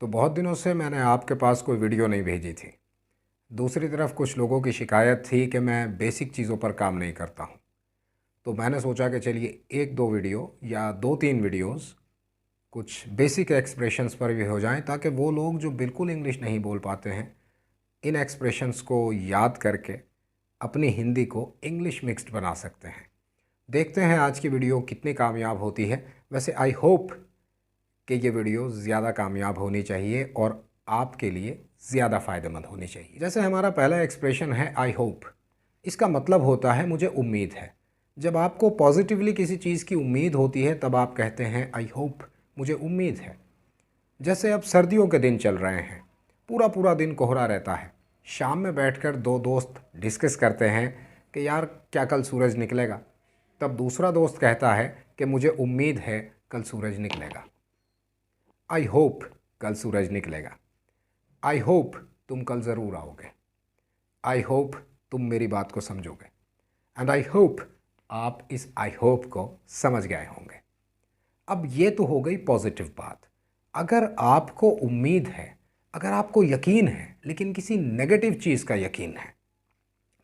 तो बहुत दिनों से मैंने आपके पास कोई वीडियो नहीं भेजी थी। दूसरी तरफ कुछ लोगों की शिकायत थी कि मैं बेसिक चीज़ों पर काम नहीं करता हूँ। तो मैंने सोचा कि चलिए एक दो वीडियो या दो तीन वीडियोस कुछ बेसिक एक्सप्रेशंस पर भी हो जाएं, ताकि वो लोग जो बिल्कुल इंग्लिश नहीं बोल पाते हैं इन एक्सप्रेशंस को याद करके अपनी हिंदी को इंग्लिश मिक्स्ड बना सकते हैं। देखते हैं आज की वीडियो कितनी कामयाब होती है। वैसे आई होप कि ये वीडियो ज़्यादा कामयाब होनी चाहिए और आपके लिए ज़्यादा फ़ायदेमंद होनी चाहिए। जैसे हमारा पहला एक्सप्रेशन है आई होप। इसका मतलब होता है मुझे उम्मीद है। जब आपको पॉजिटिवली किसी चीज़ की उम्मीद होती है तब आप कहते हैं आई होप, मुझे उम्मीद है। जैसे अब सर्दियों के दिन चल रहे हैं, पूरा पूरा दिन कोहरा रहता है। शाम में बैठकर दो दोस्त डिस्कस करते हैं कि यार क्या कल सूरज निकलेगा। तब दूसरा दोस्त कहता है कि मुझे उम्मीद है कल सूरज निकलेगा। आई होप कल सूरज निकलेगा। आई होप तुम कल ज़रूर आओगे। आई होप तुम मेरी बात को समझोगे। एंड आई होप आप इस आई होप को समझ गए होंगे। अब ये तो हो गई पॉजिटिव बात। अगर आपको उम्मीद है, अगर आपको यकीन है लेकिन किसी नेगेटिव चीज़ का यकीन है,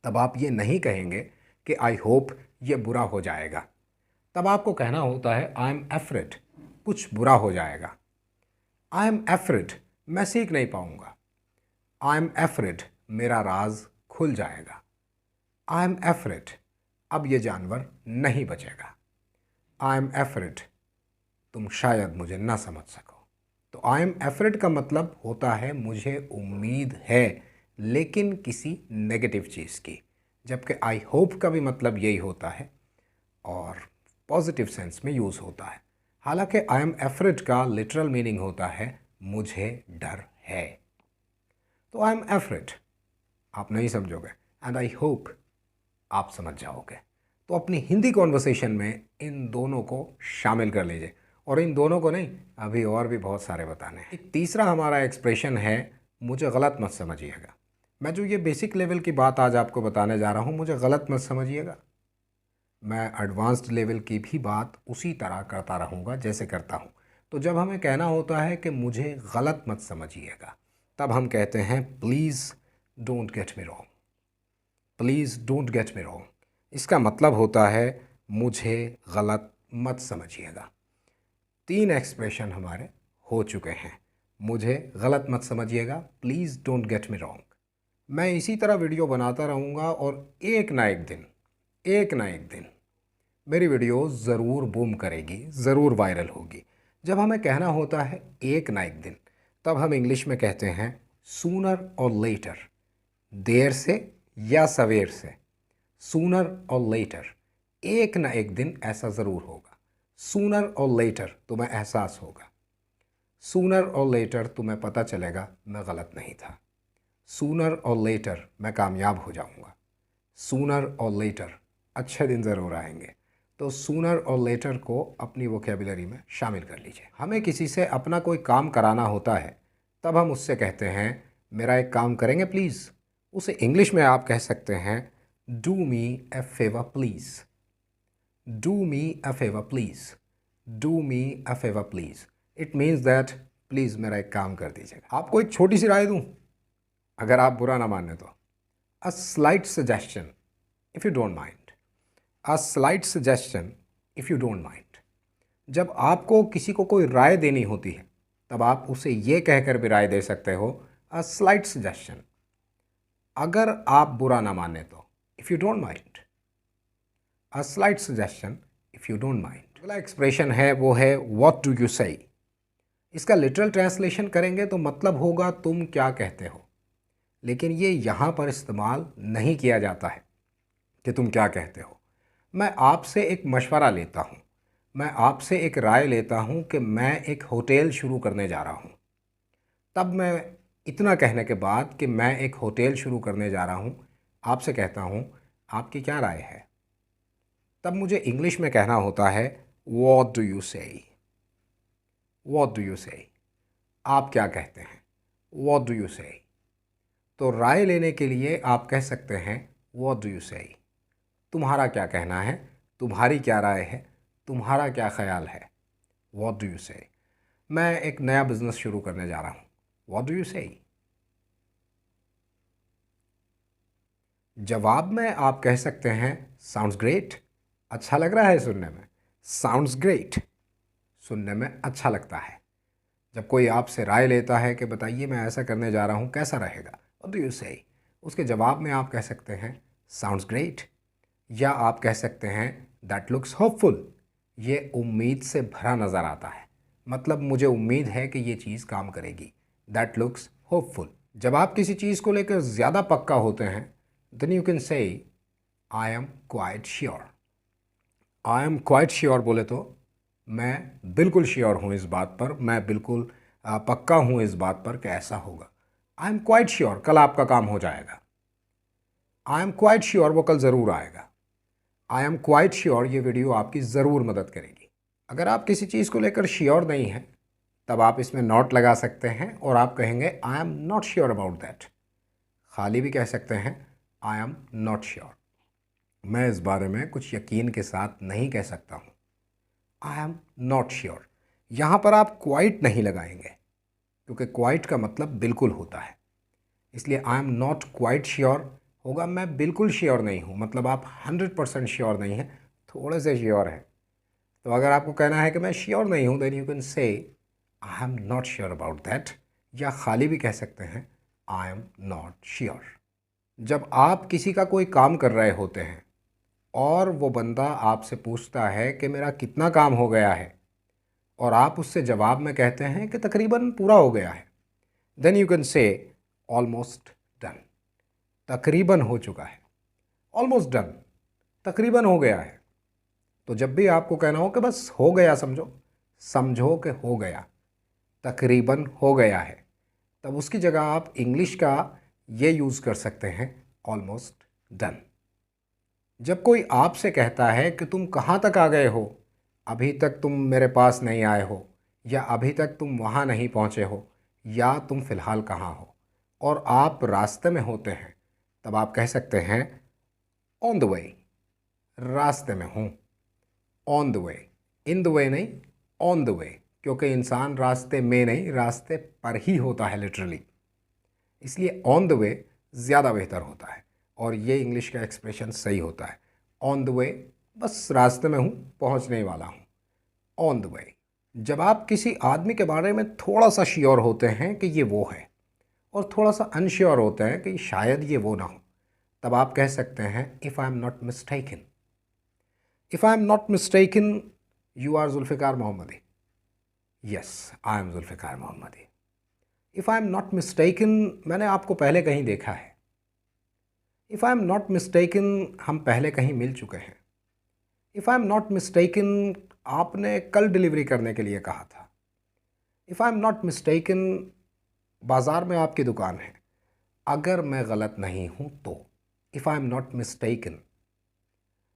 तब आप ये नहीं कहेंगे कि आई होप ये बुरा हो जाएगा। तब आपको कहना होता है आई एम एफ्रेड, कुछ बुरा हो जाएगा। आई एम एफ्रेड मैं सीख नहीं पाऊंगा। आई एम एफ्रेड मेरा राज खुल जाएगा। आई एम एफ्रेड अब ये जानवर नहीं बचेगा। आई एम एफ्रेड तुम शायद मुझे ना समझ सको। तो आई एम एफ्रेड का मतलब होता है मुझे उम्मीद है लेकिन किसी नेगेटिव चीज़ की, जबकि आई होप का भी मतलब यही होता है और पॉजिटिव सेंस में यूज़ होता है। हालांकि आई एम एफ्रेड का लिटरल मीनिंग होता है मुझे डर है। तो आई एम एफ्रेड आप नहीं समझोगे एंड आई होप आप समझ जाओगे। तो अपनी हिंदी कॉन्वर्सेशन में इन दोनों को शामिल कर लीजिए, और इन दोनों को नहीं, अभी और भी बहुत सारे बताने हैं। एक तीसरा हमारा एक्सप्रेशन है मुझे गलत मत समझिएगा। मैं जो ये बेसिक लेवल की बात आज आपको बताने जा रहा हूँ, मुझे गलत मत समझिएगा। मैं एडवांस्ड लेवल की भी बात उसी तरह करता रहूँगा जैसे करता हूँ। तो जब हमें कहना होता है कि मुझे गलत मत समझिएगा, तब हम कहते हैं please don't get me wrong. Please don't get me wrong इसका मतलब होता है मुझे गलत मत समझिएगा। तीन एक्सप्रेशन हमारे हो चुके हैं। मुझे गलत मत समझिएगा, please don't get me wrong. मैं इसी तरह वीडियो बनाता रहूँगा और एक ना एक दिन मेरी वीडियो ज़रूर बूम करेगी, ज़रूर वायरल होगी। जब हमें कहना होता है एक ना एक दिन, तब हम इंग्लिश में कहते हैं सूनर और लेटर, देर से या सवेर से। सूनर और लेटर, एक ना एक दिन ऐसा ज़रूर होगा। सूनर और लेटर तुम्हें एहसास होगा। सूनर और लेटर तुम्हें पता चलेगा मैं गलत नहीं था। सूनर और लेटर मैं कामयाब हो जाऊंगा। सूनर और लेटर अच्छे दिन ज़रूर आएंगे। तो सूनर और लेटर को अपनी वोकेबुलरी में शामिल कर लीजिए। हमें किसी से अपना कोई काम कराना होता है, तब हम उससे कहते हैं मेरा एक काम करेंगे प्लीज़। उसे इंग्लिश में आप कह सकते हैं do me A favour please. Do me a favour please. Do me a favour please it means that please मेरा एक काम कर दीजिएगा। आपको एक छोटी सी राय दूँ, अगर आप बुरा ना माने तो। A slight suggestion if you don't mind. A slight suggestion if you don't mind. जब आपको किसी को कोई राय देनी होती है, तब आप उसे ये कहकर भी राय दे सकते हो अ स्लाइट सजेशन, अगर आप बुरा ना माने तो, if you don't mind. A slight suggestion if you don't mind. अगला एक्सप्रेशन है वो है व्हाट डू यू से। इसका लिटरल ट्रांसलेशन करेंगे तो मतलब होगा तुम क्या कहते हो, लेकिन ये यहाँ पर इस्तेमाल नहीं किया जाता है कि तुम क्या कहते हो। मैं आपसे एक मशवरा लेता हूँ, मैं आपसे एक राय लेता हूँ कि मैं एक होटल शुरू करने जा रहा हूँ। तब मैं इतना कहने के बाद कि मैं एक होटल शुरू करने जा रहा हूँ, आपसे कहता हूँ आपकी क्या राय है। तब मुझे इंग्लिश में कहना होता है व्हाट डू यू से। व्हाट डू यू से, आप क्या कहते हैं। व्हाट डू यू से। तो राय लेने के लिए आप कह सकते हैं व्हाट डू यू से। तुम्हारा क्या कहना है, तुम्हारी क्या राय है, तुम्हारा क्या ख्याल है। व्हाट डू यू से। मैं एक नया बिजनेस शुरू करने जा रहा हूँ। व्हाट डू यू से? जवाब में आप कह सकते हैं साउंड्स ग्रेट। अच्छा लग रहा है सुनने में। साउंड्स ग्रेट सुनने में अच्छा लगता है। जब कोई आपसे राय लेता है कि बताइए मैं ऐसा करने जा रहा हूँ, कैसा रहेगा, व्हाट डू यू से, उसके जवाब में आप कह सकते हैं साउंड्स ग्रेट, या आप कह सकते हैं दैट लुक्स होपफुल। ये उम्मीद से भरा नज़र आता है, मतलब मुझे उम्मीद है कि ये चीज़ काम करेगी। That looks hopeful. जब आप किसी चीज़ को लेकर ज़्यादा पक्का होते हैं, then you can say I am quite sure. I am quite sure बोले तो मैं बिल्कुल श्योर हूँ इस बात पर, मैं बिल्कुल पक्का हूँ इस बात पर कि ऐसा होगा। आई एम क्वाइट श्योर कल आपका काम हो जाएगा। आई एम क्वाइट श्योर वो कल ज़रूर आएगा। आई एम क्वाइट श्योर ये वीडियो आपकी ज़रूर मदद करेगी। अगर आप किसी चीज़ को लेकर श्योर नहीं हैं, तब आप इसमें नॉट लगा सकते हैं और आप कहेंगे आई am not sure about that. खाली भी कह सकते हैं आई एम नॉट श्योर, मैं इस बारे में कुछ यकीन के साथ नहीं कह सकता हूँ। I am not sure. यहाँ पर आप क्वाइट नहीं लगाएंगे, क्योंकि क्वाइट का मतलब बिल्कुल होता है। इसलिए आई एम नॉट क्वाइट श्योर होगा मैं बिल्कुल श्योर नहीं हूँ, मतलब आप 100% श्योर नहीं हैं, थोड़े से श्योर हैं। तो अगर आपको कहना है कि मैं श्योर नहीं हूँ, then you can say I am not sure about that, या खाली भी कह सकते हैं आई एम नॉट श्योर। जब आप किसी का कोई काम कर रहे होते हैं और वो बंदा आपसे पूछता है कि मेरा कितना काम हो गया है, और आप उससे जवाब में कहते हैं कि तकरीबन पूरा हो गया है, then you can say almost done. तकरीबन हो चुका है, ऑलमोस्ट डन, तकरीबन हो गया है। तो जब भी आपको कहना हो कि बस हो गया, समझो समझो कि हो गया, तकरीबन हो गया है, तब उसकी जगह आप इंग्लिश का ये यूज़ कर सकते हैं ऑलमोस्ट डन। जब कोई आपसे कहता है कि तुम कहाँ तक आ गए हो, अभी तक तुम मेरे पास नहीं आए हो, या अभी तक तुम वहाँ नहीं पहुँचे हो, या तुम फ़िलहाल कहाँ हो, और आप रास्ते में होते हैं, तब आप कह सकते हैं ऑन द वे। रास्ते में हूँ, on the way, in the way नहीं, ऑन द वे, क्योंकि इंसान रास्ते में नहीं, रास्ते पर ही होता है लिटरली। इसलिए ऑन द वे ज़्यादा बेहतर होता है, और ये इंग्लिश का एक्सप्रेशन सही होता है। ऑन द वे, बस रास्ते में हूँ, पहुँचने ही वाला हूँ, ऑन द वे। जब आप किसी आदमी के बारे में थोड़ा सा श्योर होते हैं कि ये वो है, और थोड़ा सा अनश्योर होते हैं कि शायद ये वो ना हो, तब आप कह सकते हैं if I am not mistaken. If I am not mistaken you are Zulfikar Mohammadi. Yes, I am Zulfikar Mohammadi. If I am not mistaken मैंने आपको पहले कहीं देखा है। If I am not mistaken हम पहले कहीं मिल चुके हैं। If I am not mistaken आपने कल डिलीवरी करने के लिए कहा था। If I am not mistaken बाज़ार में आपकी दुकान है, अगर मैं गलत नहीं हूँ तो। If I am not mistaken,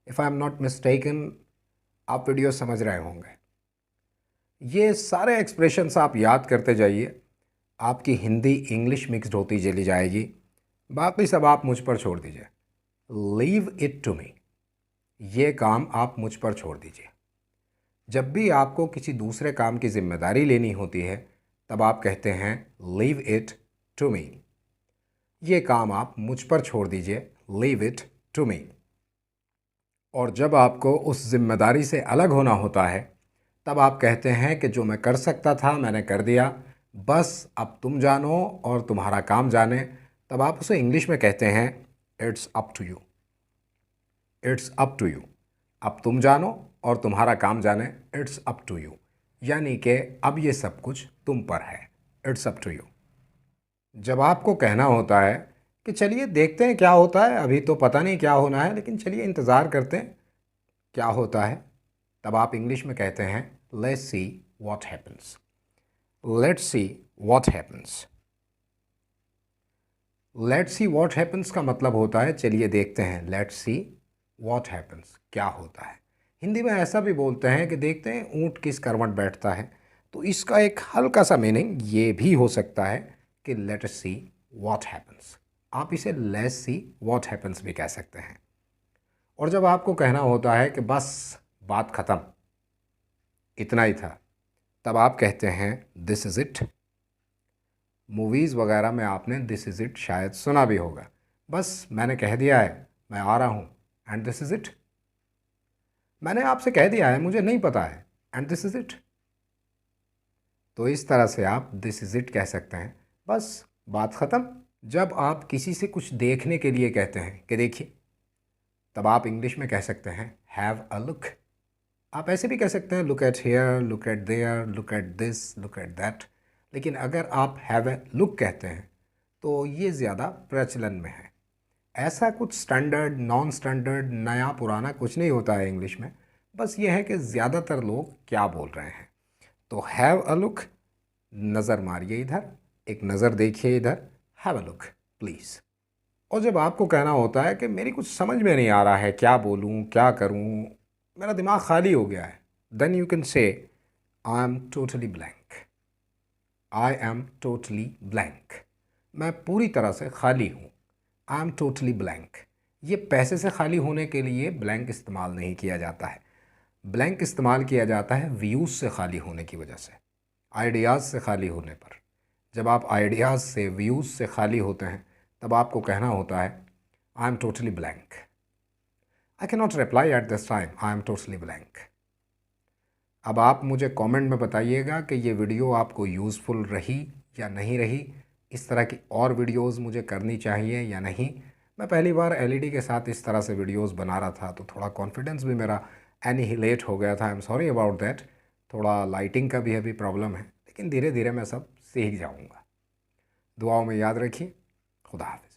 if I am not mistaken, आप वीडियो समझ रहे होंगे। ये सारे एक्सप्रेशंस आप याद करते जाइए, आपकी हिंदी इंग्लिश मिक्सड होती चली जाएगी। बाकी सब आप मुझ पर छोड़ दीजिए। लीव इट टू मी, ये काम आप मुझ पर छोड़ दीजिए। जब भी आपको किसी दूसरे काम की जिम्मेदारी लेनी होती है, तब आप कहते हैं लीव इट टू मी, ये काम आप मुझ पर छोड़ दीजिए, लीव इट टू मी। और जब आपको उस जिम्मेदारी से अलग होना होता है, तब आप कहते हैं कि जो मैं कर सकता था मैंने कर दिया, बस अब तुम जानो और तुम्हारा काम जाने। तब आप उसे इंग्लिश में कहते हैं it's up to you. It's up to you, अब तुम जानो और तुम्हारा काम जाने, इट्स अप टू यू, यानी कि अब ये सब कुछ तुम पर है, इट्स अप टू यू। जब आपको कहना होता है कि चलिए देखते हैं क्या होता है, अभी तो पता नहीं क्या होना है, लेकिन चलिए इंतज़ार करते हैं क्या होता है, तब आप इंग्लिश में कहते हैं let's see what happens. Let's see what happens. Let's see what happens का मतलब होता है चलिए देखते हैं, लेट्स सी व्हाट हैपन्स, क्या होता है। हिंदी में ऐसा भी बोलते हैं कि देखते हैं ऊँट किस करवट बैठता है, तो इसका एक हल्का सा मीनिंग ये भी हो सकता है कि लेट्स सी व्हाट हैपन्स। आप इसे लेट्स सी व्हाट हैपन्स भी कह सकते हैं। और जब आपको कहना होता है कि बस बात ख़त्म, इतना ही था, तब आप कहते हैं दिस इज़ इट। मूवीज़ वगैरह में आपने दिस इज़ इट शायद सुना भी होगा। बस मैंने कह दिया है मैं आ रहा हूँ एंड दिस इज़ इट। मैंने आपसे कह दिया है मुझे नहीं पता है एंड दिस इज़ इट। तो इस तरह से आप दिस इज़ इट कह सकते हैं, बस बात ख़त्म। जब आप किसी से कुछ देखने के लिए कहते हैं कि देखिए, तब आप इंग्लिश में कह सकते हैं हैव अ लुक। आप ऐसे भी कह सकते हैं look at here, look at there, look at this, look at that. लेकिन अगर आप हैव ए लुक कहते हैं तो ये ज़्यादा प्रचलन में है। ऐसा कुछ स्टैंडर्ड नॉन स्टैंडर्ड नया पुराना कुछ नहीं होता है इंग्लिश में, बस ये है कि ज़्यादातर लोग क्या बोल रहे हैं। तो हैव अ लुक, नज़र मारिए इधर, एक नज़र देखिए इधर, हैव अ लुक प्लीज़। और जब आपको कहना होता है कि मेरी कुछ समझ में नहीं आ रहा है, क्या बोलूँ क्या करूँ, मेरा दिमाग खाली हो गया है, then you can say I am totally blank. I am totally blank, मैं पूरी तरह से खाली हूँ। I am totally blank. ये पैसे से खाली होने के लिए ब्लैंक इस्तेमाल नहीं किया जाता है। ब्लैंक इस्तेमाल किया जाता है व्यूज़ से खाली होने की वजह से, आइडियाज़ से खाली होने पर। जब आप आइडियाज़ से व्यूज़ से खाली होते हैं तब आपको कहना होता है आई am totally blank. I can not reply at this time, I am totally blank. अब आप मुझे कमेंट में बताइएगा कि ये वीडियो आपको यूज़फुल रही या नहीं रही। इस तरह की और वीडियोस मुझे करनी चाहिए या नहीं। मैं पहली बार एलईडी के साथ इस तरह से वीडियोस बना रहा था तो थोड़ा कॉन्फिडेंस भी मेरा एनिहिलेट हो गया था। I am sorry about that. थोड़ा लाइटिंग का भी अभी प्रॉब्लम है, लेकिन धीरे धीरे मैं सब सीख जाऊँगा। दुआओं में याद रखिए। खुदा हाफिज़।